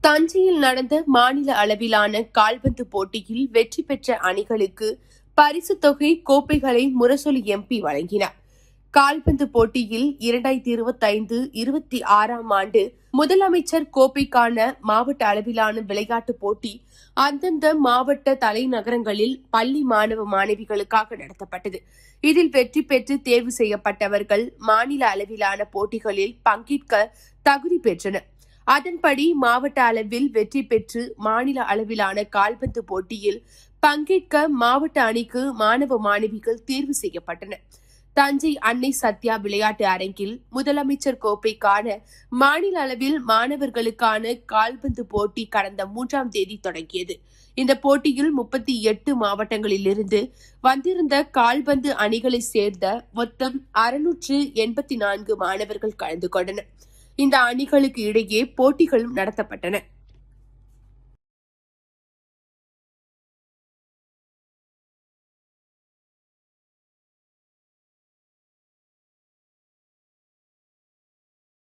தஞ்சையில் நடந்த மாநில அளவிலான கால்பந்து போட்டியில் வெற்றி பெற்ற அணிகளுக்கு பரிசுத் தொகை கோப்பைகளை முரசொலி எம்பி வழங்கினார். கால்பந்து போட்டியில் 2025-26 ஆண்டு முதலமைச்சர் கோப்பைக்கான மாவட்ட அளவிலான விளையாட்டுப் போட்டி அந்தந்த மாவட்ட தலைநகரங்களில் பள்ளி மாணவ மாணவிகளுக்காக நடத்தப்பட்டது. இதில் வெற்றி பெற்று தேர்வு செய்யப்பட்டவர்கள் மாநில அளவிலான போட்டிகளில் பங்கேற்க தகுதி பெற்றனர். அதன்படி மாவட்ட அளவில் வெற்றி பெற்று மாநில அளவிலான கால்பந்து போட்டியில் பங்கேற்க மாவட்ட அணிக்கு மாணவ மாணவிகள் தேர்வு செய்யப்பட்டனர். தஞ்சை அன்னை சத்யா விளையாட்டு அரங்கில் முதலமைச்சர் கோப்பைக்கான மாநில அளவில் மாணவர்களுக்கான கால்பந்து போட்டி கடந்த 3ஆம் தேதி தொடங்கியது. இந்த போட்டியில் 38 மாவட்டங்களிலிருந்து வந்திருந்த கால்பந்து அணிகளை சேர்ந்த மொத்தம் 684 மாணவர்கள் கலந்து கொண்டனர். இந்த அணிகளுக்கு இடையே போட்டிகளும் நடத்தப்பட்டன.